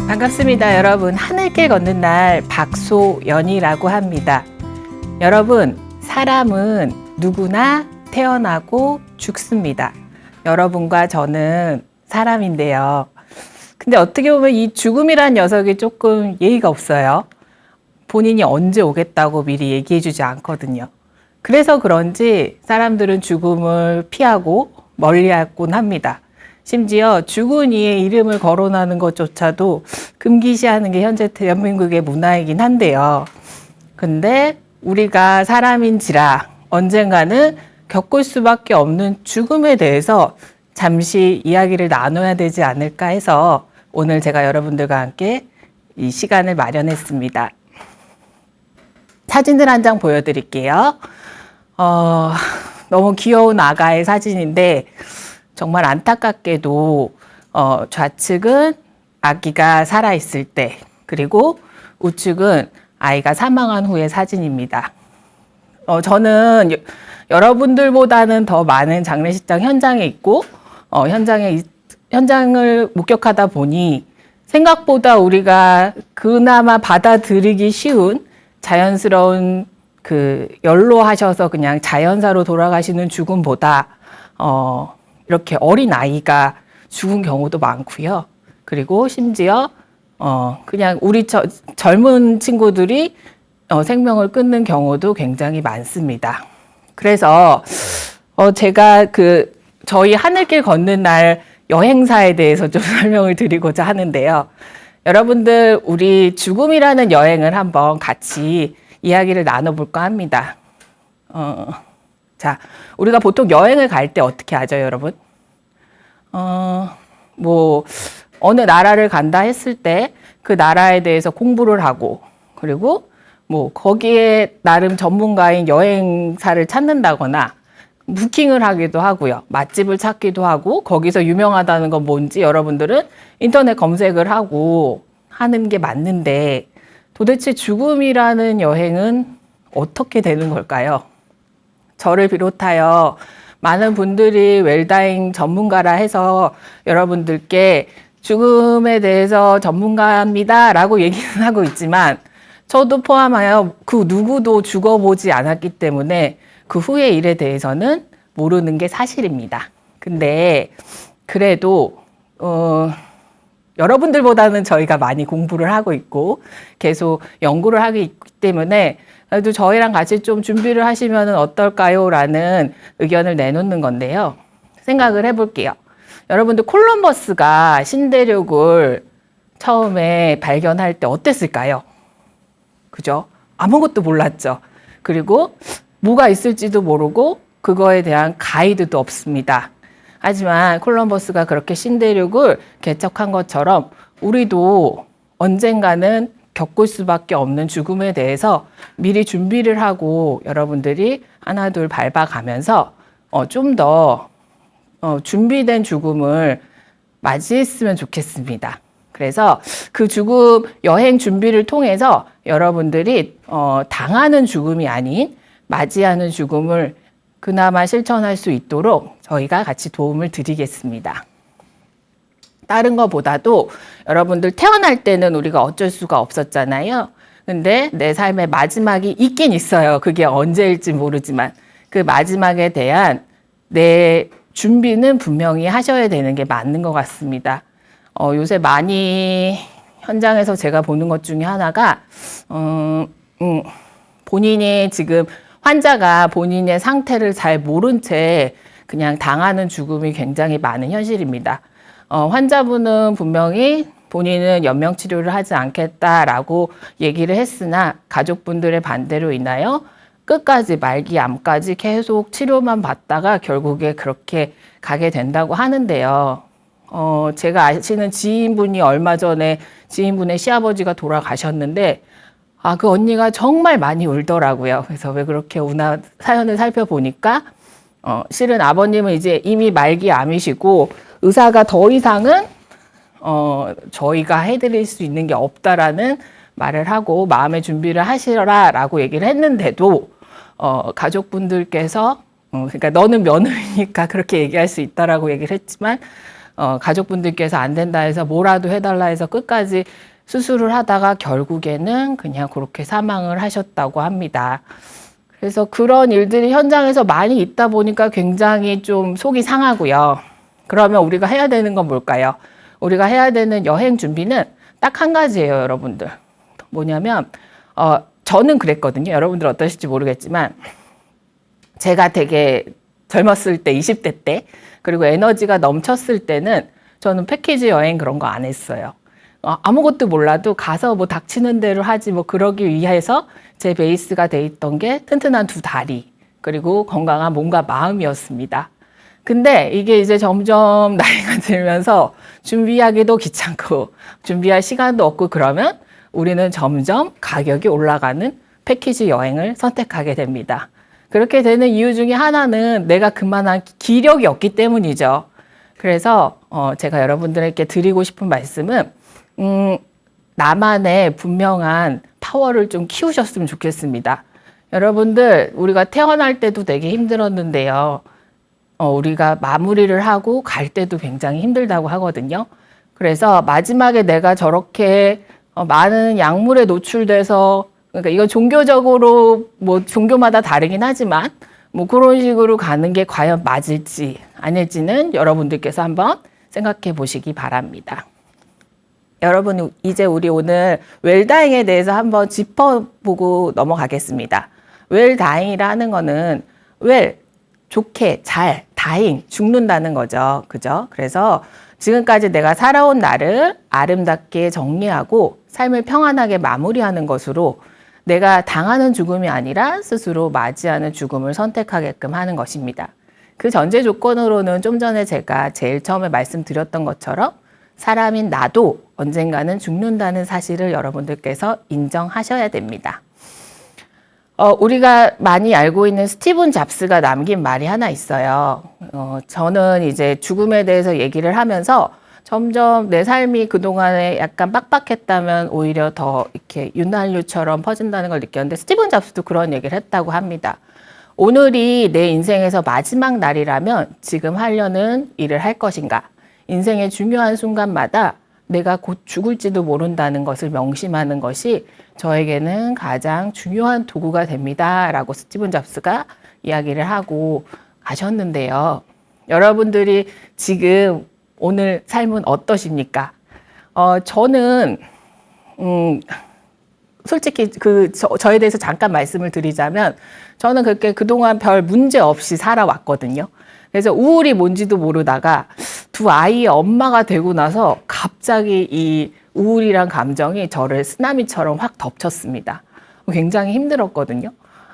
반갑습니다, 여러분. 하늘길 걷는 날 박소연이라고 합니다. 여러분, 사람은 누구나 태어나고 죽습니다. 여러분과 저는 사람인데요. 근데 어떻게 보면 이 죽음이란 녀석이 조금 예의가 없어요. 본인이 언제 오겠다고 미리 얘기해주지 않거든요. 그래서 그런지 사람들은 죽음을 피하고 멀리하곤 합니다. 심지어 죽은 이의 이름을 거론하는 것조차도 금기시하는 게 현재 대한민국의 문화이긴 한데요. 근데 우리가 사람인지라 언젠가는 겪을 수밖에 없는 죽음에 대해서 잠시 이야기를 나눠야 되지 않을까 해서 오늘 제가 여러분들과 함께 이 시간을 마련했습니다. 사진들 한 장 보여드릴게요. 너무 귀여운 아가의 사진인데 정말 안타깝게도 좌측은 아기가 살아있을 때, 그리고 우측은 아이가 사망한 후의 사진입니다. 저는 여러분들보다는 더 많은 장례식장 현장에 있고 현장을 목격하다 보니 생각보다 우리가 그나마 받아들이기 쉬운 자연스러운 연로하셔서 그냥 자연사로 돌아가시는 죽음보다 이렇게 어린 아이가 죽은 경우도 많고요. 그리고 심지어 그냥 우리 젊은 친구들이 생명을 끊는 경우도 굉장히 많습니다. 그래서 제가 저희 하늘길 걷는 날 여행사에 대해서 좀 설명을 드리고자 하는데요. 여러분들, 우리 죽음이라는 여행을 한번 같이 이야기를 나눠볼까 합니다. 자, 우리가 보통 여행을 갈 때 어떻게 하죠, 여러분? 어느 나라를 간다 했을 때 그 나라에 대해서 공부를 하고, 그리고 거기에 나름 전문가인 여행사를 찾는다거나, 부킹을 하기도 하고요. 맛집을 찾기도 하고, 거기서 유명하다는 건 뭔지 여러분들은 인터넷 검색을 하고 하는 게 맞는데, 도대체 죽음이라는 여행은 어떻게 되는 걸까요? 저를 비롯하여 많은 분들이 웰다잉 전문가라 해서 여러분들께 죽음에 대해서 전문가입니다 라고 얘기는 하고 있지만, 저도 포함하여 그 누구도 죽어보지 않았기 때문에 그 후의 일에 대해서는 모르는 게 사실입니다. 근데 그래도 여러분들보다는 저희가 많이 공부를 하고 있고 계속 연구를 하고 있기 때문에 그래도 저희랑 같이 좀 준비를 하시면 어떨까요? 라는 의견을 내놓는 건데요. 생각을 해볼게요. 여러분들, 콜럼버스가 신대륙을 처음에 발견할 때 어땠을까요? 그죠? 아무것도 몰랐죠. 그리고 뭐가 있을지도 모르고 그거에 대한 가이드도 없습니다. 하지만 콜럼버스가 그렇게 신대륙을 개척한 것처럼 우리도 언젠가는 겪을 수밖에 없는 죽음에 대해서 미리 준비를 하고 여러분들이 하나 둘 밟아가면서 좀 더 준비된 죽음을 맞이했으면 좋겠습니다. 그래서 그 죽음 여행 준비를 통해서 여러분들이 당하는 죽음이 아닌 맞이하는 죽음을 그나마 실천할 수 있도록 저희가 같이 도움을 드리겠습니다. 다른 것보다도 여러분들 태어날 때는 우리가 어쩔 수가 없었잖아요. 근데 내 삶의 마지막이 있긴 있어요. 그게 언제일지 모르지만 그 마지막에 대한 내 준비는 분명히 하셔야 되는 게 맞는 것 같습니다. 요새 많이 현장에서 제가 보는 것 중에 하나가 본인이 지금 환자가 본인의 상태를 잘 모른 채 그냥 당하는 죽음이 굉장히 많은 현실입니다. 환자분은 분명히 본인은 연명치료를 하지 않겠다라고 얘기를 했으나 가족분들의 반대로 인하여 끝까지 말기암까지 계속 치료만 받다가 결국에 그렇게 가게 된다고 하는데요. 제가 아시는 지인분이 얼마 전에 지인분의 시아버지가 돌아가셨는데 그 언니가 정말 많이 울더라고요. 그래서 왜 그렇게 우나 사연을 살펴보니까 실은 아버님은 이제 이미 말기암이시고 의사가 더 이상은 저희가 해드릴 수 있는 게 없다라는 말을 하고 마음의 준비를 하시라라고 얘기를 했는데도 가족분들께서 그러니까 너는 며느리니까 그렇게 얘기할 수 있다라고 얘기를 했지만 가족분들께서 안 된다 해서 뭐라도 해달라 해서 끝까지 수술을 하다가 결국에는 그냥 그렇게 사망을 하셨다고 합니다. 그래서 그런 일들이 현장에서 많이 있다 보니까 굉장히 좀 속이 상하고요. 그러면 우리가 해야 되는 건 뭘까요? 우리가 해야 되는 여행 준비는 딱 한 가지예요, 여러분들. 뭐냐면 저는 그랬거든요. 여러분들 어떠실지 모르겠지만 제가 되게 젊었을 때, 20대 때, 그리고 에너지가 넘쳤을 때는 저는 패키지 여행 그런 거 안 했어요. 아무것도 몰라도 가서 뭐 닥치는 대로 하지 뭐 그러기 위해서 제 베이스가 돼 있던 게 튼튼한 두 다리, 그리고 건강한 몸과 마음이었습니다. 근데 이게 이제 점점 나이가 들면서 준비하기도 귀찮고 준비할 시간도 없고 그러면 우리는 점점 가격이 올라가는 패키지 여행을 선택하게 됩니다. 그렇게 되는 이유 중에 하나는 내가 그만한 기력이 없기 때문이죠. 그래서 제가 여러분들에게 드리고 싶은 말씀은 나만의 분명한 파워를 좀 키우셨으면 좋겠습니다. 여러분들, 우리가 태어날 때도 되게 힘들었는데요. 우리가 마무리를 하고 갈 때도 굉장히 힘들다고 하거든요. 그래서 마지막에 내가 저렇게 많은 약물에 노출돼서, 그러니까 이건 종교적으로 뭐 종교마다 다르긴 하지만 뭐 그런 식으로 가는 게 과연 맞을지 아닐지는 여러분들께서 한번 생각해 보시기 바랍니다. 여러분, 이제 우리 오늘 웰다잉에 대해서 한번 짚어보고 넘어가겠습니다. 웰다잉이라는 거는 좋게, 잘, 다잉, 죽는다는 거죠. 그죠? 그래서 지금까지 내가 살아온 나를 아름답게 정리하고 삶을 평안하게 마무리하는 것으로 내가 당하는 죽음이 아니라 스스로 맞이하는 죽음을 선택하게끔 하는 것입니다. 그 전제 조건으로는 좀 전에 제가 제일 처음에 말씀드렸던 것처럼 사람인 나도 언젠가는 죽는다는 사실을 여러분들께서 인정하셔야 됩니다. 우리가 많이 알고 있는 스티븐 잡스가 남긴 말이 하나 있어요. 저는 이제 죽음에 대해서 얘기를 하면서 점점 내 삶이 그동안에 약간 빡빡했다면 오히려 더 이렇게 윤활유처럼 퍼진다는 걸 느꼈는데 스티븐 잡스도 그런 얘기를 했다고 합니다. 오늘이 내 인생에서 마지막 날이라면 지금 하려는 일을 할 것인가? 인생의 중요한 순간마다 내가 곧 죽을지도 모른다는 것을 명심하는 것이 저에게는 가장 중요한 도구가 됩니다. 라고 스티븐 잡스가 이야기를 하고 가셨는데요. 여러분들이 지금 오늘 삶은 어떠십니까? 저는 솔직히 저에 대해서 잠깐 말씀을 드리자면 저는 그렇게 그동안 별 문제 없이 살아왔거든요. 그래서 우울이 뭔지도 모르다가 두 아이의 엄마가 되고 나서 갑자기 이 우울이란 감정이 저를 쓰나미처럼 확 덮쳤습니다. 굉장히 힘들었거든요.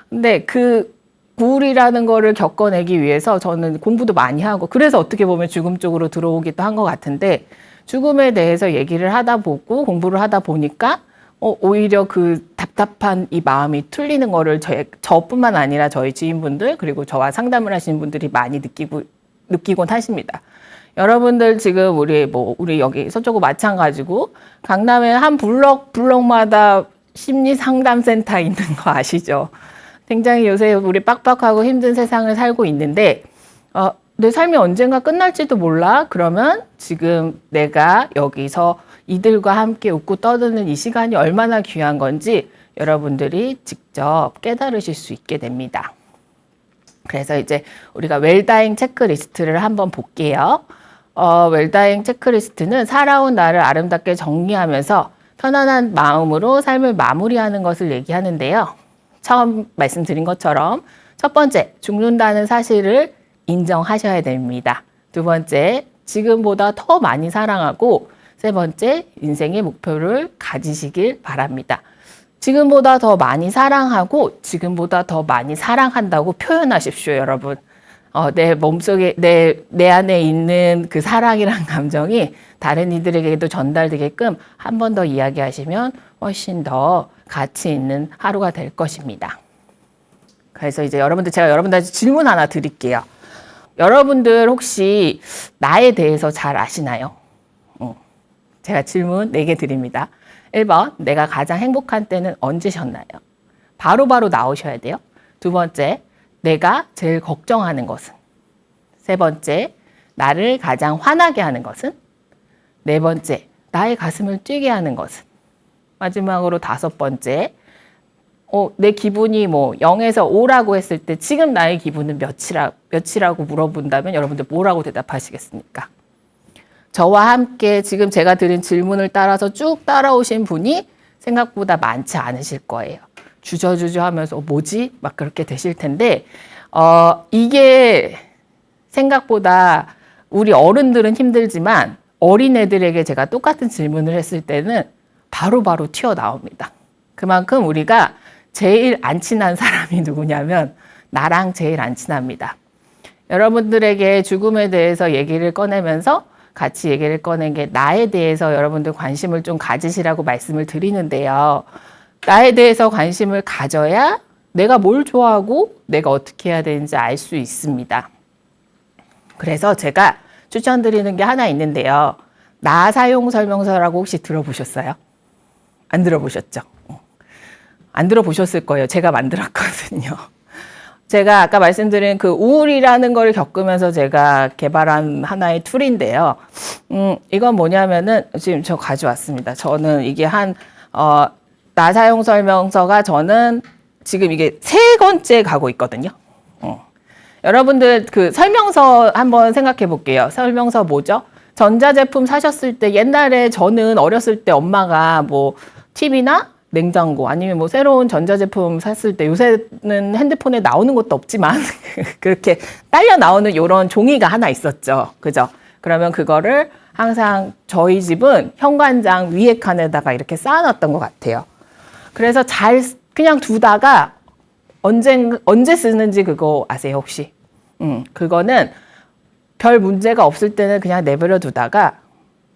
근데 그 우울이라는 거를 겪어내기 위해서 저는 공부도 많이 하고 그래서 어떻게 보면 죽음 쪽으로 들어오기도 한 것 같은데 죽음에 대해서 얘기를 하다 보고 공부를 하다 보니까 오히려 그 답답한 이 마음이 틀리는 거를 저뿐만 아니라 저희 지인분들 그리고 저와 상담을 하시는 분들이 많이 느끼곤 하십니다. 여러분들 지금 우리 여기 서초구 마찬가지고 강남에 한 블럭마다 심리 상담센터 있는 거 아시죠? 굉장히 요새 우리 빡빡하고 힘든 세상을 살고 있는데 내 삶이 언젠가 끝날지도 몰라. 그러면 지금 내가 여기서 이들과 함께 웃고 떠드는 이 시간이 얼마나 귀한 건지 여러분들이 직접 깨달으실 수 있게 됩니다. 그래서 이제 우리가 웰다잉 체크리스트를 한번 볼게요. 웰다잉 체크리스트는 살아온 나를 아름답게 정리하면서 편안한 마음으로 삶을 마무리하는 것을 얘기하는데요. 처음 말씀드린 것처럼 첫 번째, 죽는다는 사실을 인정하셔야 됩니다. 두 번째, 지금보다 더 많이 사랑하고 세 번째, 인생의 목표를 가지시길 바랍니다. 지금보다 더 많이 사랑하고 지금보다 더 많이 사랑한다고 표현하십시오, 여러분. 내 몸속에, 내 안에 있는 그 사랑이란 감정이 다른 이들에게도 전달되게끔 한 번 더 이야기하시면 훨씬 더 가치 있는 하루가 될 것입니다. 그래서 이제 제가 여러분들한테 질문 하나 드릴게요. 여러분들 혹시 나에 대해서 잘 아시나요? 제가 질문 4개 드립니다. 1번, 내가 가장 행복한 때는 언제셨나요? 바로바로 나오셔야 돼요. 두 번째, 내가 제일 걱정하는 것은? 세 번째, 나를 가장 화나게 하는 것은? 네 번째, 나의 가슴을 뛰게 하는 것은? 마지막으로 다섯 번째, 내 기분이 뭐 0에서 5라고 했을 때 지금 나의 기분은 몇이라고 물어본다면 여러분들 뭐라고 대답하시겠습니까? 저와 함께 지금 제가 드린 질문을 따라서 쭉 따라오신 분이 생각보다 많지 않으실 거예요. 주저주저 하면서 뭐지? 막 그렇게 되실 텐데 이게 생각보다 우리 어른들은 힘들지만 어린애들에게 제가 똑같은 질문을 했을 때는 바로바로 튀어나옵니다. 그만큼 우리가 제일 안 친한 사람이 누구냐면 나랑 제일 안 친합니다. 여러분들에게 죽음에 대해서 얘기를 꺼내면서 같이 얘기를 꺼낸 게 나에 대해서 여러분들 관심을 좀 가지시라고 말씀을 드리는데요. 나에 대해서 관심을 가져야 내가 뭘 좋아하고 내가 어떻게 해야 되는지 알 수 있습니다. 그래서 제가 추천드리는 게 하나 있는데요. 나 사용 설명서라고 혹시 들어보셨어요? 안 들어보셨죠? 안 들어보셨을 거예요. 제가 만들었거든요. 제가 아까 말씀드린 그 우울이라는 걸 겪으면서 제가 개발한 하나의 툴인데요. 이건 뭐냐면은 지금 저 가져왔습니다. 저는 이게 나 사용 설명서가 저는 지금 이게 세 번째 가고 있거든요. 여러분들 그 설명서 한번 생각해 볼게요. 설명서 뭐죠? 전자제품 사셨을 때 옛날에 저는 어렸을 때 엄마가 뭐 TV나 냉장고 아니면 뭐 새로운 전자제품 샀을 때 요새는 핸드폰에 나오는 것도 없지만 그렇게 딸려 나오는 이런 종이가 하나 있었죠. 그죠? 그러면 그거를 항상 저희 집은 현관장 위에 칸에다가 이렇게 쌓아놨던 것 같아요. 그래서 잘 그냥 두다가 언제 쓰는지 그거 아세요 혹시? 그거는 별 문제가 없을 때는 그냥 내버려 두다가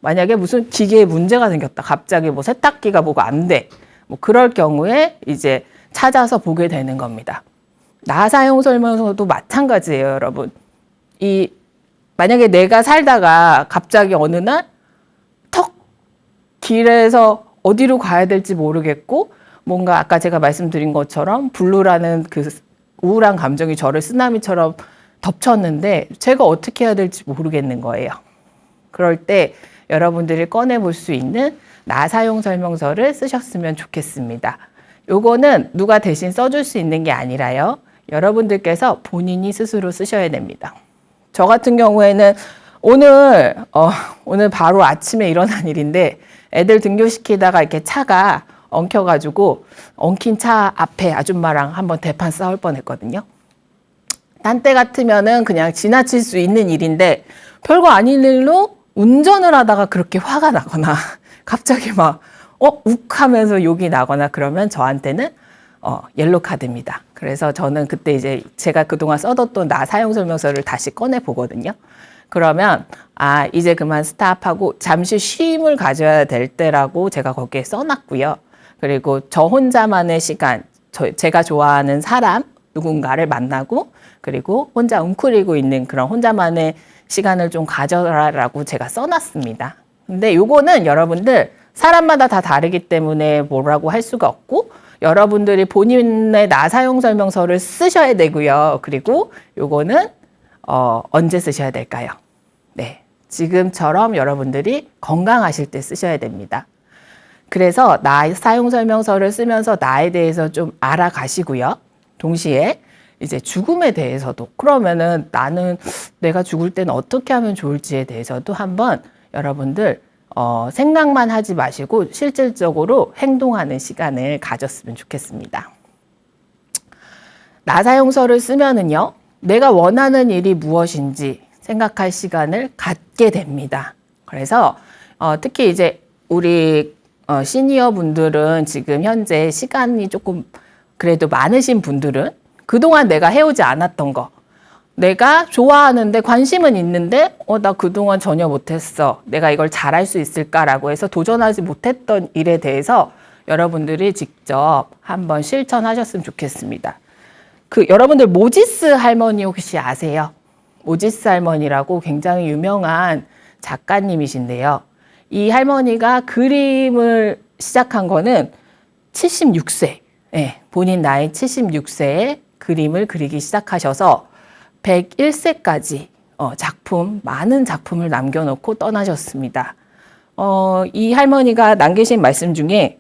만약에 무슨 기계에 문제가 생겼다. 갑자기 뭐 세탁기가 뭐가 안 돼. 뭐 그럴 경우에 이제 찾아서 보게 되는 겁니다. 나 사용 설명서도 마찬가지예요, 여러분. 만약에 내가 살다가 갑자기 어느 날 턱 길에서 어디로 가야 될지 모르겠고 뭔가 아까 제가 말씀드린 것처럼 블루라는 그 우울한 감정이 저를 쓰나미처럼 덮쳤는데 제가 어떻게 해야 될지 모르겠는 거예요. 그럴 때 여러분들이 꺼내볼 수 있는 나 사용 설명서를 쓰셨으면 좋겠습니다. 요거는 누가 대신 써줄 수 있는 게 아니라요. 여러분들께서 본인이 스스로 쓰셔야 됩니다. 저 같은 경우에는 오늘 바로 아침에 일어난 일인데 애들 등교시키다가 이렇게 차가 엉켜가지고 엉킨 차 앞에 아줌마랑 한번 대판 싸울 뻔했거든요. 딴 때 같으면은 그냥 지나칠 수 있는 일인데 별거 아닌 일로 운전을 하다가 그렇게 화가 나거나 갑자기 막 욱하면서 욕이 나거나 그러면 저한테는 옐로 카드입니다. 그래서 저는 그때 이제 제가 그동안 써뒀던 나 사용 설명서를 다시 꺼내 보거든요. 그러면 이제 그만 스탑하고 잠시 쉼을 가져야 될 때라고 제가 거기에 써놨고요. 그리고 저 혼자만의 시간, 제가 좋아하는 사람 누군가를 만나고 그리고 혼자 웅크리고 있는 그런 혼자만의 시간을 좀 가져라라고 제가 써놨습니다. 근데 요거는 여러분들 사람마다 다 다르기 때문에 뭐라고 할 수가 없고 여러분들이 본인의 나 사용 설명서를 쓰셔야 되고요. 그리고 요거는 언제 쓰셔야 될까요? 네, 지금처럼 여러분들이 건강하실 때 쓰셔야 됩니다. 그래서 나 사용 설명서를 쓰면서 나에 대해서 좀 알아가시고요. 동시에 이제 죽음에 대해서도 그러면은 나는 내가 죽을 때는 어떻게 하면 좋을지에 대해서도 한번 여러분들 생각만 하지 마시고 실질적으로 행동하는 시간을 가졌으면 좋겠습니다. 나 사용서를 쓰면은요, 내가 원하는 일이 무엇인지 생각할 시간을 갖게 됩니다. 그래서 특히 이제 우리 시니어 분들은 지금 현재 시간이 조금 그래도 많으신 분들은 그동안 내가 해오지 않았던 거, 내가 좋아하는데 관심은 있는데 나 그동안 전혀 못했어. 내가 이걸 잘할 수 있을까라고 해서 도전하지 못했던 일에 대해서 여러분들이 직접 한번 실천하셨으면 좋겠습니다. 여러분들 모지스 할머니 혹시 아세요? 모지스 할머니라고 굉장히 유명한 작가님이신데요. 이 할머니가 그림을 시작한 거는 76세, 본인 나이 76세에 그림을 그리기 시작하셔서 101세까지 작품, 많은 작품을 남겨놓고 떠나셨습니다. 이 할머니가 남기신 말씀 중에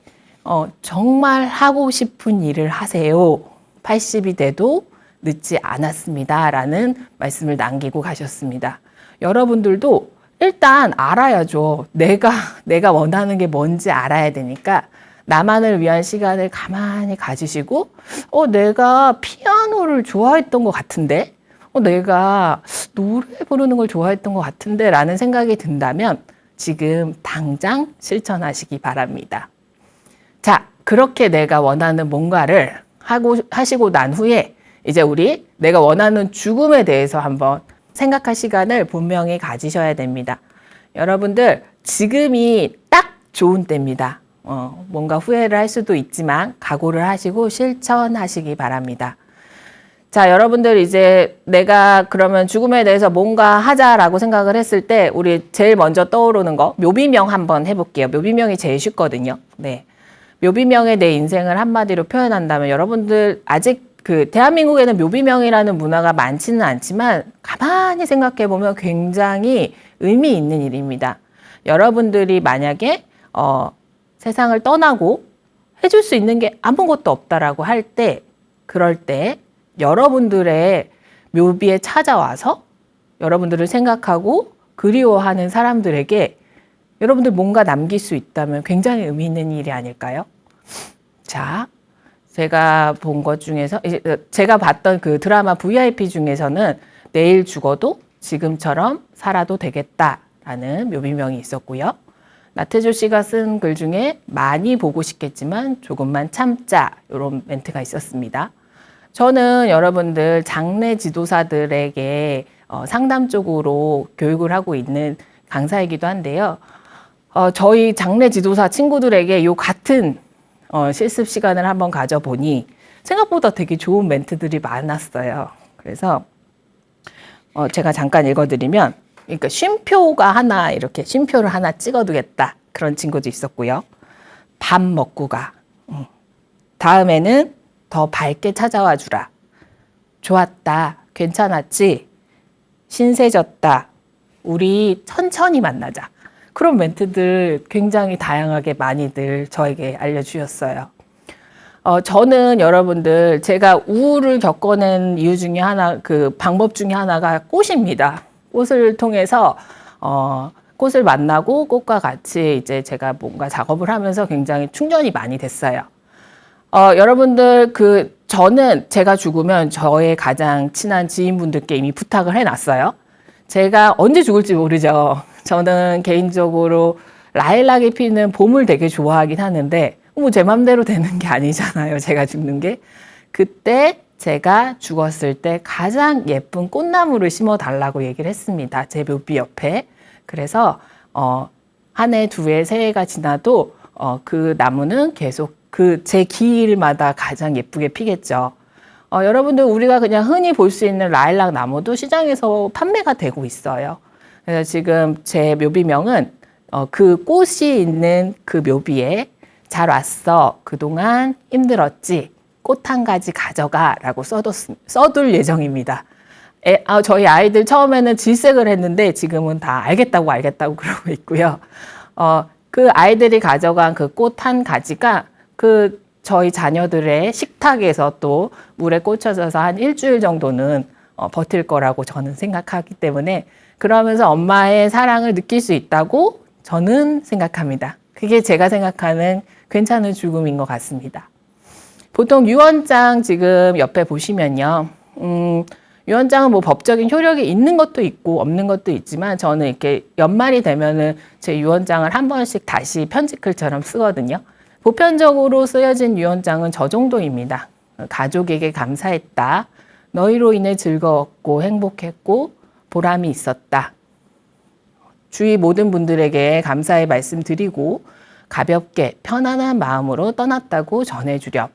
정말 하고 싶은 일을 하세요. 80이 돼도 늦지 않았습니다. 라는 말씀을 남기고 가셨습니다. 여러분들도 일단 알아야죠. 내가 원하는 게 뭔지 알아야 되니까 나만을 위한 시간을 가만히 가지시고, 내가 피아노를 좋아했던 것 같은데, 내가 노래 부르는 걸 좋아했던 것 같은데 라는 생각이 든다면 지금 당장 실천하시기 바랍니다. 자, 그렇게 내가 원하는 뭔가를 하시고 난 후에 이제 우리 내가 원하는 죽음에 대해서 한번 생각할 시간을 분명히 가지셔야 됩니다. 여러분들, 지금이 딱 좋은 때입니다. 뭔가 후회를 할 수도 있지만 각오를 하시고 실천하시기 바랍니다. 자, 여러분들 이제 내가 그러면 죽음에 대해서 뭔가 하자라고 생각을 했을 때 우리 제일 먼저 떠오르는 거 묘비명 한번 해볼게요. 묘비명이 제일 쉽거든요. 네, 묘비명에 내 인생을 한마디로 표현한다면 여러분들 아직 대한민국에는 묘비명이라는 문화가 많지는 않지만 가만히 생각해 보면 굉장히 의미 있는 일입니다. 여러분들이 만약에 세상을 떠나고 해줄 수 있는 게 아무것도 없다라고 할 때, 그럴 때 여러분들의 묘비에 찾아와서 여러분들을 생각하고 그리워하는 사람들에게 여러분들 뭔가 남길 수 있다면 굉장히 의미 있는 일이 아닐까요? 자, 제가 본 것 중에서, 제가 봤던 그 드라마 VIP 중에서는 내일 죽어도 지금처럼 살아도 되겠다라는 묘비명이 있었고요. 나태주 씨가 쓴 글 중에 많이 보고 싶겠지만 조금만 참자, 이런 멘트가 있었습니다. 저는 여러분들 장례 지도사들에게 상담 쪽으로 교육을 하고 있는 강사이기도 한데요. 저희 장례 지도사 친구들에게 요 같은 실습 시간을 한번 가져보니 생각보다 되게 좋은 멘트들이 많았어요. 그래서 제가 잠깐 읽어드리면, 그러니까 쉼표가 하나, 이렇게 쉼표를 하나 찍어두겠다, 그런 친구도 있었고요. 밥 먹고 가. 다음에는 더 밝게 찾아와 주라. 좋았다. 괜찮았지? 신세졌다. 우리 천천히 만나자. 그런 멘트들 굉장히 다양하게 많이들 저에게 알려주셨어요. 저는 여러분들, 제가 우울을 겪어낸 이유 중에 하나, 그 방법 중에 하나가 꽃입니다. 꽃을 통해서, 꽃을 만나고 꽃과 같이 이제 제가 뭔가 작업을 하면서 굉장히 충전이 많이 됐어요. 여러분들, 저는 제가 죽으면 저의 가장 친한 지인분들께 이미 부탁을 해놨어요. 제가 언제 죽을지 모르죠. 저는 개인적으로 라일락이 피는 봄을 되게 좋아하긴 하는데, 제 맘대로 되는 게 아니잖아요. 제가 죽는 게. 그때 제가 죽었을 때 가장 예쁜 꽃나무를 심어 달라고 얘기를 했습니다. 제 묘비 옆에. 그래서 한 해, 두 해, 세 해가 지나도 그 나무는 계속 제 기일마다 가장 예쁘게 피겠죠. 여러분들, 우리가 그냥 흔히 볼 수 있는 라일락 나무도 시장에서 판매가 되고 있어요. 그래서 지금 제 묘비명은 그 꽃이 있는 그 묘비에 잘 왔어. 그동안 힘들었지. 꽃 한 가지 가져가. 라고 써둘 예정입니다. 저희 아이들 처음에는 질색을 했는데 지금은 다 알겠다고 그러고 있고요. 그 아이들이 가져간 그 꽃 한 가지가 저희 자녀들의 식탁에서 또 물에 꽂혀져서 한 일주일 정도는 버틸 거라고 저는 생각하기 때문에, 그러면서 엄마의 사랑을 느낄 수 있다고 저는 생각합니다. 그게 제가 생각하는 괜찮은 죽음인 것 같습니다. 보통 유언장 지금 옆에 보시면요. 유언장은 뭐 법적인 효력이 있는 것도 있고 없는 것도 있지만, 저는 이렇게 연말이 되면은 제 유언장을 한 번씩 다시 편지글처럼 쓰거든요. 보편적으로 쓰여진 유언장은 저 정도입니다. 가족에게 감사했다. 너희로 인해 즐거웠고 행복했고 보람이 있었다. 주위 모든 분들에게 감사의 말씀 드리고 가볍게 편안한 마음으로 떠났다고 전해주렴.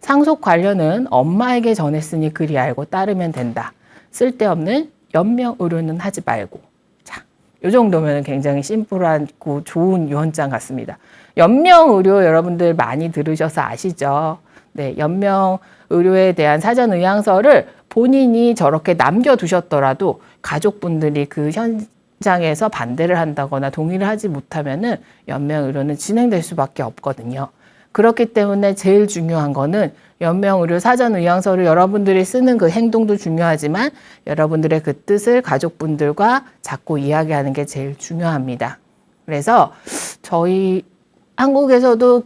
상속 관련은 엄마에게 전했으니 그리 알고 따르면 된다. 쓸데없는 연명 의료는 하지 말고. 자, 이 정도면 굉장히 심플하고 좋은 유언장 같습니다. 연명 의료 여러분들 많이 들으셔서 아시죠? 네, 연명 의료에 대한 사전 의향서를 본인이 저렇게 남겨두셨더라도 가족분들이 그 현장에서 반대를 한다거나 동의를 하지 못하면은 연명의료는 진행될 수밖에 없거든요. 그렇기 때문에 제일 중요한 거는 연명의료 사전의향서를 여러분들이 쓰는 그 행동도 중요하지만 여러분들의 그 뜻을 가족분들과 자꾸 이야기하는 게 제일 중요합니다. 그래서 저희 한국에서도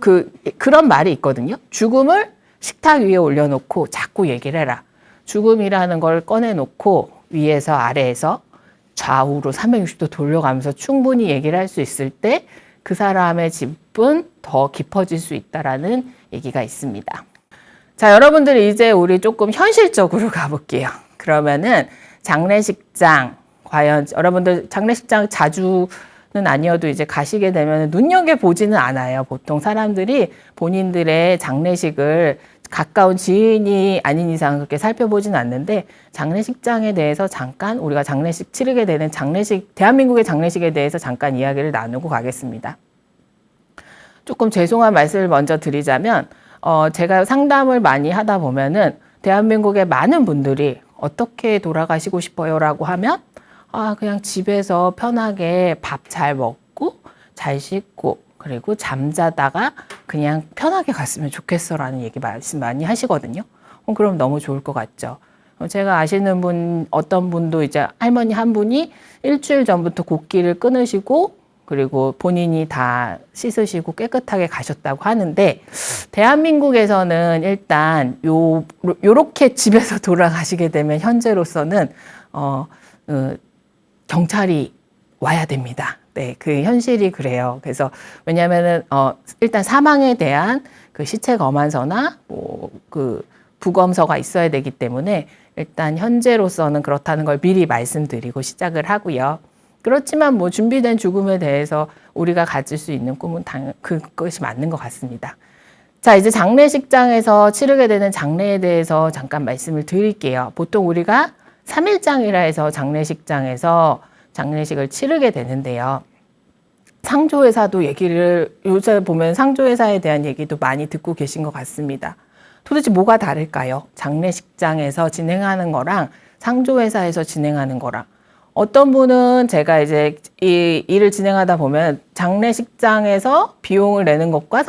그런 말이 있거든요. 죽음을 식탁 위에 올려놓고 자꾸 얘기를 해라. 죽음이라는 걸 꺼내놓고 위에서 아래에서 좌우로 360도 돌려가면서 충분히 얘기를 할 수 있을 때 그 사람의 집은 더 깊어질 수 있다라는 얘기가 있습니다. 자, 여러분들 이제 우리 조금 현실적으로 가볼게요. 그러면은 장례식장, 과연 여러분들 장례식장 자주는 아니어도 이제 가시게 되면 눈여겨보지는 않아요. 보통 사람들이 본인들의 장례식을 가까운 지인이 아닌 이상 그렇게 살펴보진 않는데 장례식장에 대해서 잠깐 우리가 장례식 치르게 되는 대한민국의 장례식에 대해서 잠깐 이야기를 나누고 가겠습니다. 조금 죄송한 말씀을 먼저 드리자면 제가 상담을 많이 하다 보면은 대한민국의 많은 분들이 어떻게 돌아가시고 싶어요라고 하면 그냥 집에서 편하게 밥 잘 먹고 잘 씻고 그리고 잠자다가 그냥 편하게 갔으면 좋겠어라는 말씀 많이 하시거든요. 그럼 너무 좋을 것 같죠. 제가 아시는 분 어떤 분도 이제 할머니 한 분이 일주일 전부터 곡기를 끊으시고 그리고 본인이 다 씻으시고 깨끗하게 가셨다고 하는데 대한민국에서는 일단 요렇게 집에서 돌아가시게 되면 현재로서는 경찰이 와야 됩니다. 네, 그 현실이 그래요. 그래서 왜냐하면은 일단 사망에 대한 그 시체 검안서나 그 부검서가 있어야 되기 때문에 일단 현재로서는 그렇다는 걸 미리 말씀드리고 시작을 하고요. 그렇지만 뭐 준비된 죽음에 대해서 우리가 가질 수 있는 꿈은 그것이 맞는 것 같습니다. 자, 이제 장례식장에서 치르게 되는 장례에 대해서 잠깐 말씀을 드릴게요. 보통 우리가 3일장이라 해서 장례식장에서 장례식을 치르게 되는데요. 상조회사도 요새 보면 상조회사에 대한 얘기도 많이 듣고 계신 것 같습니다. 도대체 뭐가 다를까요? 장례식장에서 진행하는 거랑 상조회사에서 진행하는 거랑. 어떤 분은 제가 이제 이 일을 진행하다 보면 장례식장에서 비용을 내는 것과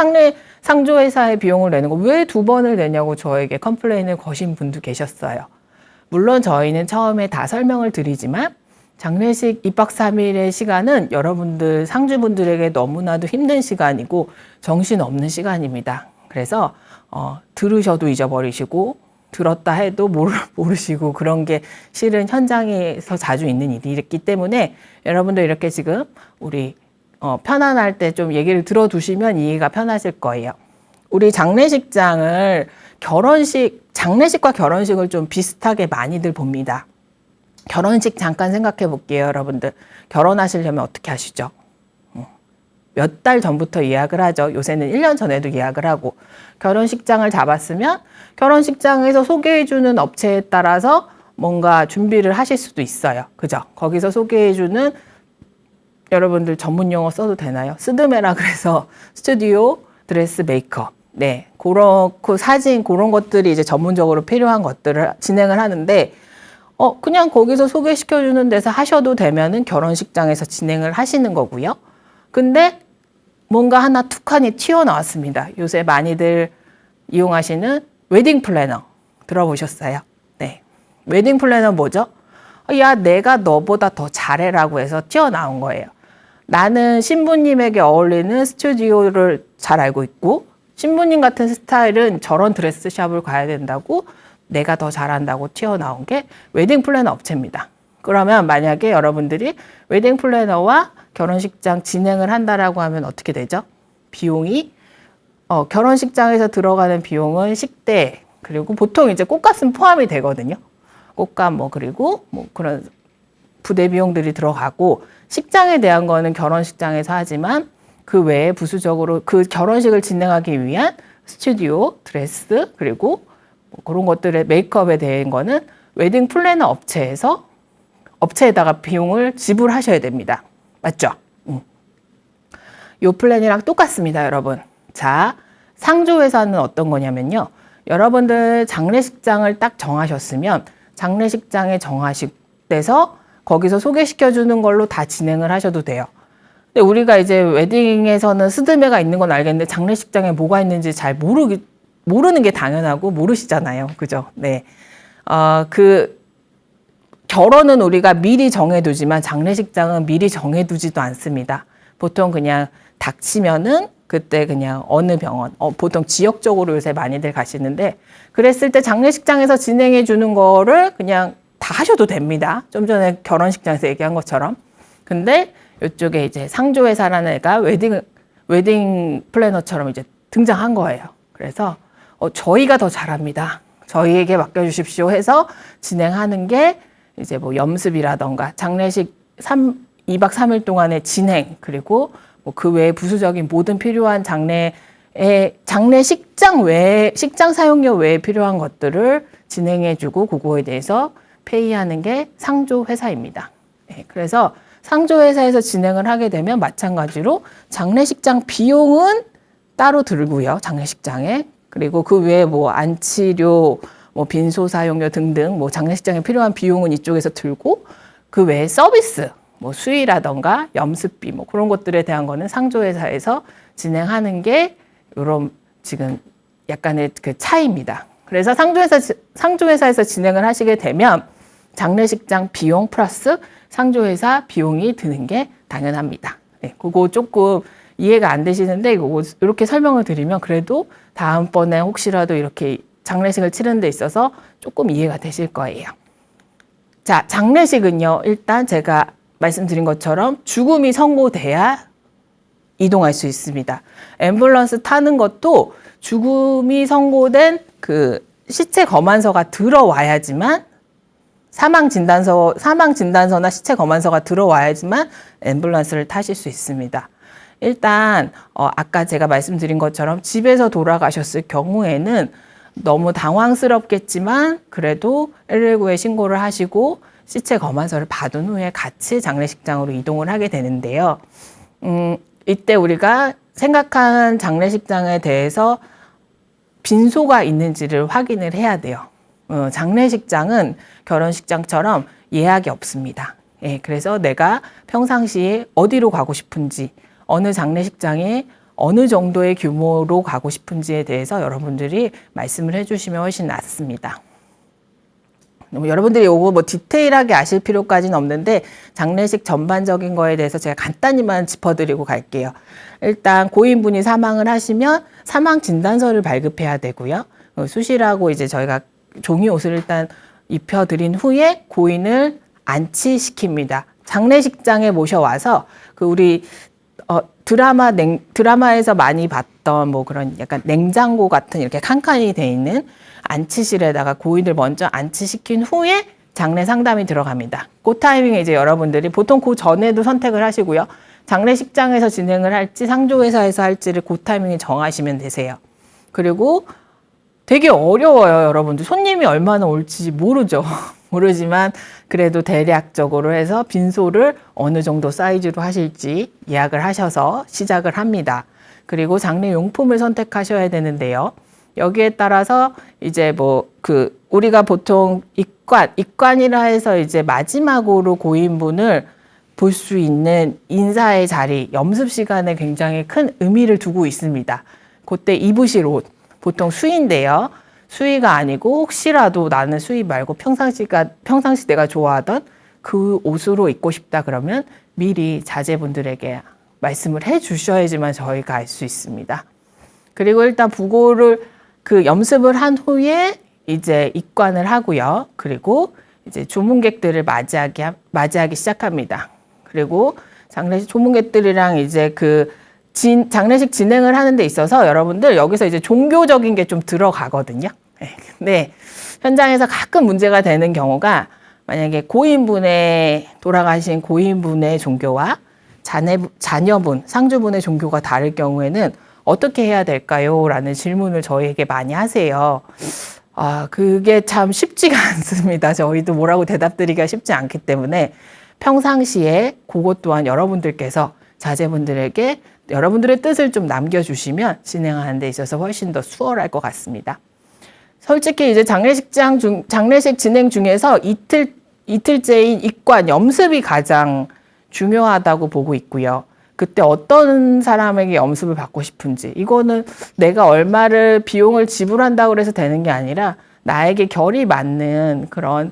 상조회사의 비용을 내는 거 왜 2번을 내냐고 저에게 컴플레인을 거신 분도 계셨어요. 물론 저희는 처음에 다 설명을 드리지만 장례식 2박 3일의 시간은 여러분들 상주분들에게 너무나도 힘든 시간이고 정신없는 시간입니다. 그래서 들으셔도 잊어버리시고 들었다 해도 모르시고 그런 게 실은 현장에서 자주 있는 일이기 때문에 여러분들 이렇게 지금 우리 편안할 때 좀 얘기를 들어두시면 이해가 편하실 거예요. 우리 장례식장을 장례식과 결혼식을 좀 비슷하게 많이들 봅니다. 결혼식 잠깐 생각해 볼게요, 여러분들. 결혼하시려면 어떻게 하시죠? 몇 달 전부터 예약을 하죠. 요새는 1년 전에도 예약을 하고. 결혼식장을 잡았으면 결혼식장에서 소개해주는 업체에 따라서 뭔가 준비를 하실 수도 있어요. 그죠? 거기서 소개해주는 여러분들 전문 용어 써도 되나요? 스드메라 그래서 스튜디오 드레스 메이크업. 네. 그렇고 사진, 그런 것들이 이제 전문적으로 필요한 것들을 진행을 하는데 그냥 거기서 소개시켜주는 데서 하셔도 되면은 결혼식장에서 진행을 하시는 거고요. 근데 뭔가 하나 툭하니 튀어나왔습니다. 요새 많이들 이용하시는 웨딩 플래너 들어보셨어요? 네. 웨딩 플래너 뭐죠? 야, 내가 너보다 더 잘해라고 해서 튀어나온 거예요. 나는 신부님에게 어울리는 스튜디오를 잘 알고 있고 신부님 같은 스타일은 저런 드레스샵을 가야 된다고 내가 더 잘한다고 튀어나온 게 웨딩 플래너 업체입니다. 그러면 만약에 여러분들이 웨딩 플래너와 결혼식장 진행을 한다라고 하면 어떻게 되죠? 비용이 결혼식장에서 들어가는 비용은 식대 그리고 보통 이제 꽃값은 포함이 되거든요. 꽃값 그리고 그런 부대 비용들이 들어가고 식장에 대한 거는 결혼식장에서 하지만 그 외에 부수적으로 그 결혼식을 진행하기 위한 스튜디오, 드레스 그리고 그런 것들의 메이크업에 대한 거는 웨딩 플래너 업체에다가 비용을 지불하셔야 됩니다. 맞죠? 요 플랜이랑 똑같습니다, 여러분. 자, 상조회사는 어떤 거냐면요. 여러분들 장례식장을 딱 정하셨으면 장례식장에 정하시돼서 거기서 소개시켜주는 걸로 다 진행을 하셔도 돼요. 근데 우리가 이제 웨딩에서는 스드메가 있는 건 알겠는데 장례식장에 뭐가 있는지 잘 모르는 게 당연하고 모르시잖아요. 그죠? 네. 결혼은 우리가 미리 정해두지만 장례식장은 미리 정해두지도 않습니다. 보통 그냥 닥치면은 그때 그냥 어느 병원, 보통 지역적으로 요새 많이들 가시는데 그랬을 때 장례식장에서 진행해 주는 거를 그냥 다 하셔도 됩니다. 좀 전에 결혼식장에서 얘기한 것처럼. 근데 이쪽에 이제 상조회사라는 애가 웨딩 플래너처럼 이제 등장한 거예요. 그래서 저희가 더 잘합니다. 저희에게 맡겨주십시오 해서 진행하는 게 이제 뭐 염습이라던가 장례식 2박 3일 동안의 진행, 그리고 뭐 그 외에 부수적인 모든 필요한 장례식장 외에, 식장 사용료 외에 필요한 것들을 진행해주고 그거에 대해서 페이하는 게 상조회사입니다. 네, 그래서 상조회사에서 진행을 하게 되면 마찬가지로 장례식장 비용은 따로 들고요. 장례식장에. 그리고 그 외에 뭐 안치료, 뭐 빈소 사용료 등등 뭐 장례식장에 필요한 비용은 이쪽에서 들고 그 외에 서비스, 뭐 수의라던가 염습비 뭐 그런 것들에 대한 거는 상조회사에서 진행하는 게 이런 지금 약간의 그 차이입니다. 그래서 상조회사에서 진행을 하시게 되면 장례식장 비용 플러스 상조회사 비용이 드는 게 당연합니다. 네, 그거 조금 이해가 안 되시는데 이렇게 설명을 드리면 그래도 다음번에 혹시라도 이렇게 장례식을 치르는 데 있어서 조금 이해가 되실 거예요. 자, 장례식은요. 일단 제가 말씀드린 것처럼 죽음이 선고돼야 이동할 수 있습니다. 앰뷸런스 타는 것도 죽음이 선고된 그 시체 검안서가 들어와야지만 사망 진단서나 시체 검안서가 들어와야지만 앰뷸런스를 타실 수 있습니다. 일단 아까 제가 말씀드린 것처럼 집에서 돌아가셨을 경우에는 너무 당황스럽겠지만 그래도 119에 신고를 하시고 시체 검안서를 받은 후에 같이 장례식장으로 이동을 하게 되는데요. 이때 우리가 생각한 장례식장에 대해서 빈소가 있는지를 확인을 해야 돼요. 장례식장은 결혼식장처럼 예약이 없습니다. 예, 그래서 내가 평상시에 어디로 가고 싶은지, 어느 장례식장에 어느 정도의 규모로 가고 싶은지에 대해서 여러분들이 말씀을 해주시면 훨씬 낫습니다. 여러분들이 이거 뭐 디테일하게 아실 필요까지는 없는데 장례식 전반적인 거에 대해서 제가 간단히만 짚어드리고 갈게요. 일단 고인분이 사망을 하시면 사망 진단서를 발급해야 되고요. 수시라고 이제 저희가 종이 옷을 일단 입혀드린 후에 고인을 안치시킵니다. 장례식장에 모셔와서 우리 드라마에서 많이 봤던 뭐 그런 약간 냉장고 같은 이렇게 칸칸이 돼 있는 안치실에다가 고인을 먼저 안치시킨 후에 장례 상담이 들어갑니다. 그 타이밍에 이제 여러분들이 보통 그 전에도 선택을 하시고요. 장례식장에서 진행을 할지 상조회사에서 할지를 그 타이밍에 정하시면 되세요. 그리고 되게 어려워요, 여러분들. 손님이 얼마나 올지 모르죠. 모르지만 그래도 대략적으로 해서 빈소를 어느 정도 사이즈로 하실지 예약을 하셔서 시작을 합니다. 그리고 장례 용품을 선택하셔야 되는데요. 여기에 따라서 이제 우리가 보통 입관이라 해서 이제 마지막으로 고인분을 볼 수 있는 인사의 자리, 염습 시간에 굉장히 큰 의미를 두고 있습니다. 그때 입으실 옷, 보통 수의인데요. 수의가 아니고 혹시라도 나는 수의 말고 평상시 내가 좋아하던 그 옷으로 입고 싶다 그러면 미리 자제분들에게 말씀을 해 주셔야지만 저희가 알 수 있습니다. 그리고 일단 염습을 한 후에 이제 입관을 하고요. 그리고 이제 조문객들을 맞이하기 시작합니다. 그리고 조문객들이랑 이제 장례식 진행을 하는 데 있어서 여러분들 여기서 이제 종교적인 게 좀 들어가거든요. 근데 현장에서 가끔 문제가 되는 경우가 만약에 돌아가신 고인분의 종교와 자녀분, 상주분의 종교가 다를 경우에는 어떻게 해야 될까요? 라는 질문을 저희에게 많이 하세요. 그게 참 쉽지가 않습니다. 저희도 뭐라고 대답드리기가 쉽지 않기 때문에 평상시에 그것 또한 여러분들께서 자제분들에게 여러분들의 뜻을 좀 남겨주시면 진행하는 데 있어서 훨씬 더 수월할 것 같습니다. 솔직히 이제 장례식 진행 중에서 이틀째인 입관, 염습이 가장 중요하다고 보고 있고요. 그때 어떤 사람에게 염습을 받고 싶은지, 이거는 내가 얼마를 비용을 지불한다고 해서 되는 게 아니라 나에게 결이 맞는 그런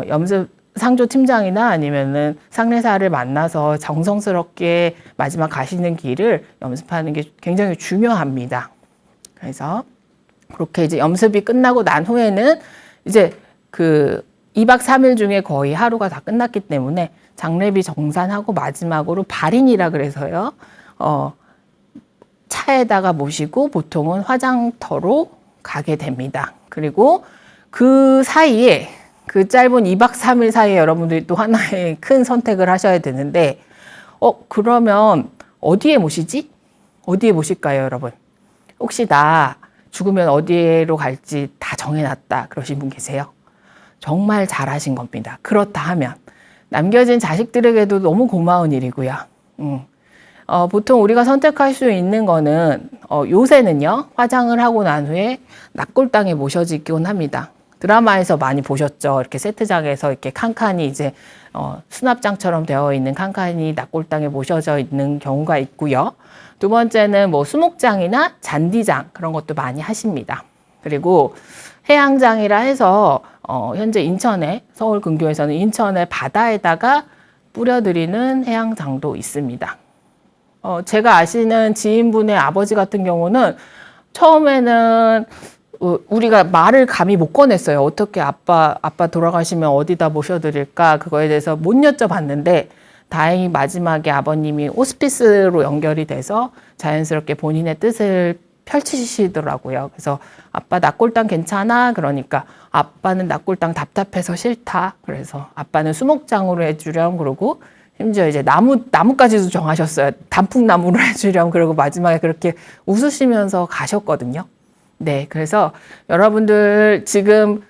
염습 상조 팀장이나 아니면은 상례사를 만나서 정성스럽게 마지막 가시는 길을 염습하는 게 굉장히 중요합니다. 그래서 그렇게 이제 염습이 끝나고 난 후에는 이제 그 2박 3일 중에 거의 하루가 다 끝났기 때문에 장례비 정산하고 마지막으로 발인이라 그래서요. 차에다가 모시고 보통은 화장터로 가게 됩니다. 그리고 그 사이에 그 짧은 2박 3일 사이에 여러분들이 또 하나의 큰 선택을 하셔야 되는데 그러면 어디에 모시지? 어디에 모실까요, 여러분? 혹시 나 죽으면 어디로 갈지 다 정해놨다 그러신 분 계세요? 정말 잘하신 겁니다. 그렇다 하면 남겨진 자식들에게도 너무 고마운 일이고요. 보통 우리가 선택할 수 있는 거는 요새는요, 화장을 하고 난 후에 낙골당에 모셔지곤 합니다. 드라마에서 많이 보셨죠? 이렇게 세트장에서 이렇게 칸칸이 이제 수납장처럼 되어 있는 칸칸이 낙골당에 모셔져 있는 경우가 있고요. 두 번째는 뭐 수목장이나 잔디장 그런 것도 많이 하십니다. 그리고 해양장이라 해서 현재 인천에, 서울 근교에서는 인천의 바다에다가 뿌려드리는 해양장도 있습니다. 제가 아시는 지인분의 아버지 같은 경우는 처음에는 우리가 말을 감히 못 꺼냈어요. 어떻게 아빠 돌아가시면 어디다 모셔드릴까? 그거에 대해서 못 여쭤봤는데 다행히 마지막에 아버님이 호스피스로 연결이 돼서 자연스럽게 본인의 뜻을 펼치시더라고요. 그래서 아빠 낙골당 괜찮아? 그러니까 아빠는 낙골당 답답해서 싫다. 그래서 아빠는 수목장으로 해주렴. 그러고 심지어 이제 나무까지도 정하셨어요. 단풍나무로 해주렴. 그러고 마지막에 그렇게 웃으시면서 가셨거든요. 네, 그래서 여러분들 지금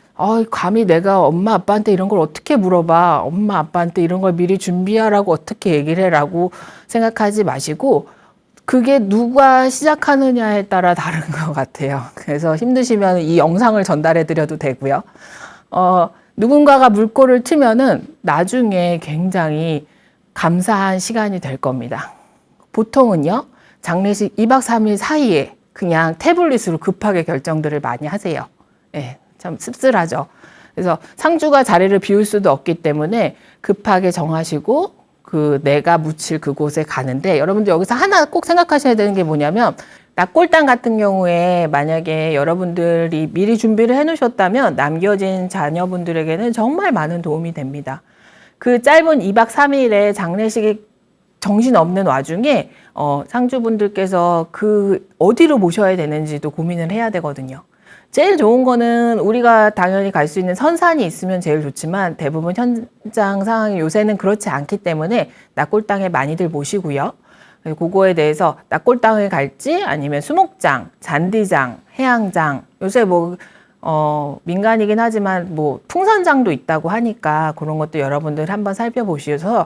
감히 내가 엄마 아빠한테 이런 걸 어떻게 물어봐, 엄마 아빠한테 이런 걸 미리 준비하라고 어떻게 얘기를 해라고 생각하지 마시고 그게 누가 시작하느냐에 따라 다른 것 같아요. 그래서 힘드시면 이 영상을 전달해 드려도 되고요. 누군가가 물꼬를 트면은 나중에 굉장히 감사한 시간이 될 겁니다. 보통은요, 장례식 2박 3일 사이에 그냥 태블릿으로 급하게 결정들을 많이 하세요. 예, 참 씁쓸하죠. 그래서 상주가 자리를 비울 수도 없기 때문에 급하게 정하시고 내가 묻힐 그곳에 가는데 여러분들 여기서 하나 꼭 생각하셔야 되는 게 뭐냐면 낙골당 같은 경우에 만약에 여러분들이 미리 준비를 해 놓으셨다면 남겨진 자녀분들에게는 정말 많은 도움이 됩니다. 그 짧은 2박 3일의 장례식이 정신없는 와중에 상주분들께서 어디로 모셔야 되는지도 고민을 해야 되거든요. 제일 좋은 거는 우리가 당연히 갈 수 있는 선산이 있으면 제일 좋지만 대부분 현장 상황이 요새는 그렇지 않기 때문에 낙골당에 많이들 모시고요. 그거에 대해서 낙골당을 갈지 아니면 수목장, 잔디장, 해양장, 요새 민간이긴 하지만 풍선장도 있다고 하니까 그런 것도 여러분들 한번 살펴보셔서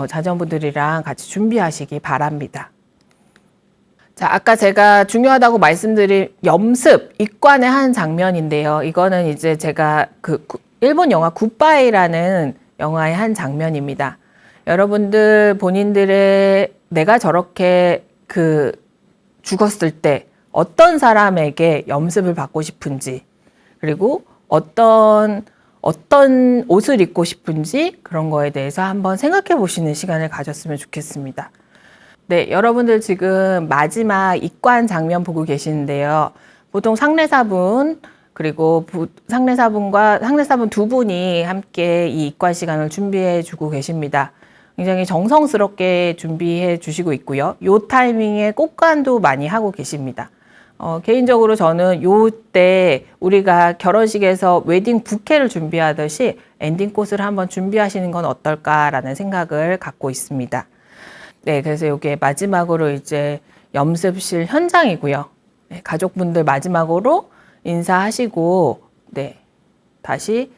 자녀분들이랑 같이 준비하시기 바랍니다. 자, 아까 제가 중요하다고 말씀드린 염습, 입관의 한 장면인데요. 이거는 이제 제가 일본 영화 굿바이라는 영화의 한 장면입니다. 여러분들 본인들의 내가 저렇게 죽었을 때 어떤 사람에게 염습을 받고 싶은지 그리고 어떤 옷을 입고 싶은지 그런 거에 대해서 한번 생각해 보시는 시간을 가졌으면 좋겠습니다. 네, 여러분들 지금 마지막 입관 장면 보고 계시는데요. 보통 상례사분 그리고 상례사분 두 분이 함께 이 입관 시간을 준비해 주고 계십니다. 굉장히 정성스럽게 준비해 주시고 있고요. 요 타이밍에 꽃관도 많이 하고 계십니다. 개인적으로 저는 요때 우리가 결혼식에서 웨딩 부케를 준비하듯이 엔딩 꽃을 한번 준비하시는 건 어떨까라는 생각을 갖고 있습니다. 네, 그래서 이게 마지막으로 이제 염습실 현장이고요. 네, 가족분들 마지막으로 인사하시고, 네, 다시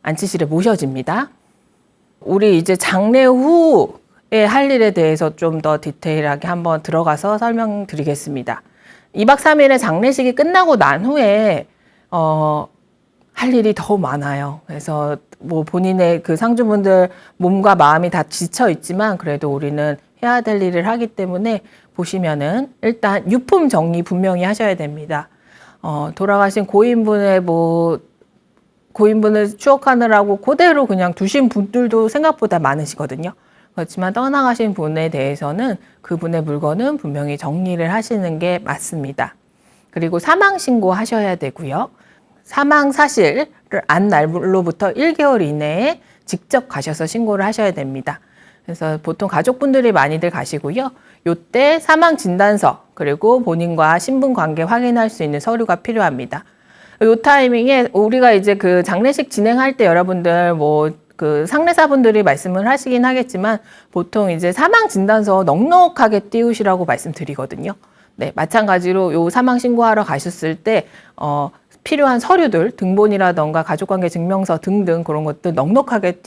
안치실에 모셔집니다. 우리 이제 장례 후에 할 일에 대해서 좀 더 디테일하게 한번 들어가서 설명드리겠습니다. 2박 3일의 장례식이 끝나고 난 후에 할 일이 더 많아요. 그래서 뭐 본인의 그 상주분들 몸과 마음이 다 지쳐 있지만 그래도 우리는 해야 될 일을 하기 때문에 보시면은 일단 유품 정리 분명히 하셔야 됩니다. 돌아가신 고인분의 고인분을 추억하느라고 그대로 그냥 두신 분들도 생각보다 많으시거든요. 그렇지만 떠나가신 분에 대해서는 그분의 물건은 분명히 정리를 하시는 게 맞습니다. 그리고 사망 신고 하셔야 되고요. 사망 사실을 안 날로부터 1개월 이내에 직접 가셔서 신고를 하셔야 됩니다. 그래서 보통 가족분들이 많이들 가시고요. 요때 사망 진단서 그리고 본인과 신분 관계 확인할 수 있는 서류가 필요합니다. 요 타이밍에 우리가 이제 그 장례식 진행할 때 여러분들 그 상례사분들이 말씀을 하시긴 하겠지만 보통 이제 사망 진단서 넉넉하게 띄우시라고 말씀드리거든요. 네, 마찬가지로 요 사망 신고하러 가셨을 때 필요한 서류들, 등본이라던가 가족관계 증명서 등등 그런 것들 넉넉하게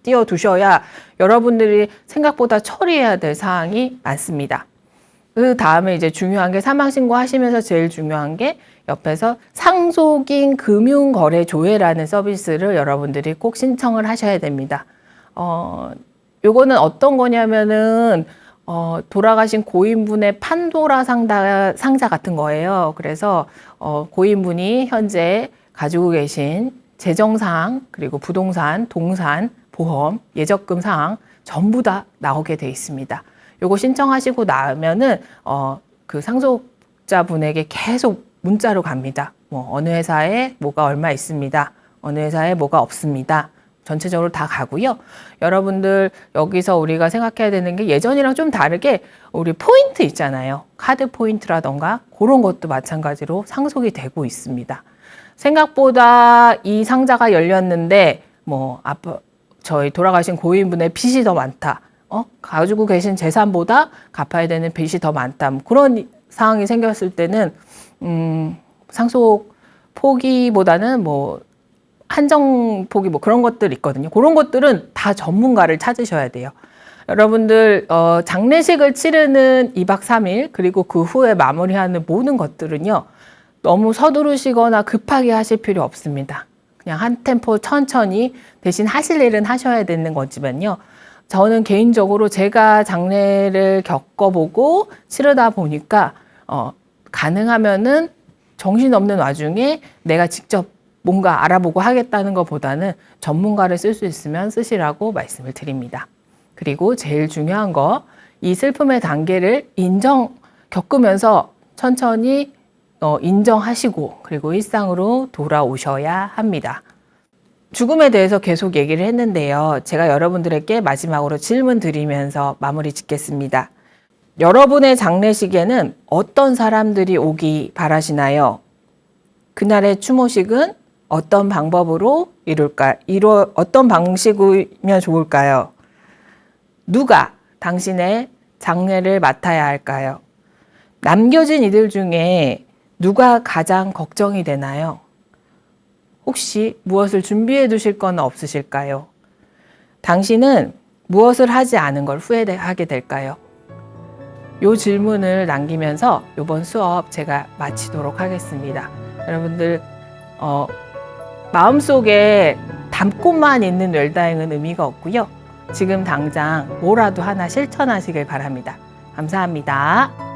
띄워 두셔야 여러분들이 생각보다 처리해야 될 사항이 많습니다. 그 다음에 이제 중요한 게 사망 신고하시면서 제일 중요한 게 옆에서 상속인 금융거래조회라는 서비스를 여러분들이 꼭 신청을 하셔야 됩니다. 요거는 어떤 거냐면은 돌아가신 고인분의 판도라 상자 같은 거예요. 그래서 고인분이 현재 가지고 계신 재정사항, 그리고 부동산, 동산, 보험, 예적금 사항 전부 다 나오게 돼 있습니다. 요거 신청하시고 나면은 그 상속자분에게 계속 문자로 갑니다. 어느 회사에 뭐가 얼마 있습니다. 어느 회사에 뭐가 없습니다. 전체적으로 다 가고요. 여러분들 여기서 우리가 생각해야 되는 게 예전이랑 좀 다르게 우리 포인트 있잖아요. 카드 포인트라던가 그런 것도 마찬가지로 상속이 되고 있습니다. 생각보다 이 상자가 열렸는데 저희 돌아가신 고인분의 빚이 더 많다. 가지고 계신 재산보다 갚아야 되는 빚이 더 많다. 그런 상황이 생겼을 때는 상속 포기보다는 한정 포기 그런 것들 있거든요. 그런 것들은 다 전문가를 찾으셔야 돼요. 여러분들 장례식을 치르는 2박 3일 그리고 그 후에 마무리하는 모든 것들은요. 너무 서두르시거나 급하게 하실 필요 없습니다. 그냥 한 템포 천천히 대신 하실 일은 하셔야 되는 거지만요. 저는 개인적으로 제가 장례를 겪어보고 치르다 보니까 가능하면은 정신없는 와중에 내가 직접 뭔가 알아보고 하겠다는 것보다는 전문가를 쓸 수 있으면 쓰시라고 말씀을 드립니다. 그리고 제일 중요한 거, 이 슬픔의 단계를 겪으면서 천천히 인정하시고 그리고 일상으로 돌아오셔야 합니다. 죽음에 대해서 계속 얘기를 했는데요. 제가 여러분들에게 마지막으로 질문 드리면서 마무리 짓겠습니다. 여러분의 장례식에는 어떤 사람들이 오기 바라시나요? 그날의 추모식은 어떤 방법으로 어떤 방식이면 좋을까요? 누가 당신의 장례를 맡아야 할까요? 남겨진 이들 중에 누가 가장 걱정이 되나요? 혹시 무엇을 준비해 두실 건 없으실까요? 당신은 무엇을 하지 않은 걸 후회하게 될까요? 이 질문을 남기면서 이번 수업 제가 마치도록 하겠습니다. 여러분들 마음속에 담고만 있는 웰다잉은 의미가 없고요. 지금 당장 뭐라도 하나 실천하시길 바랍니다. 감사합니다.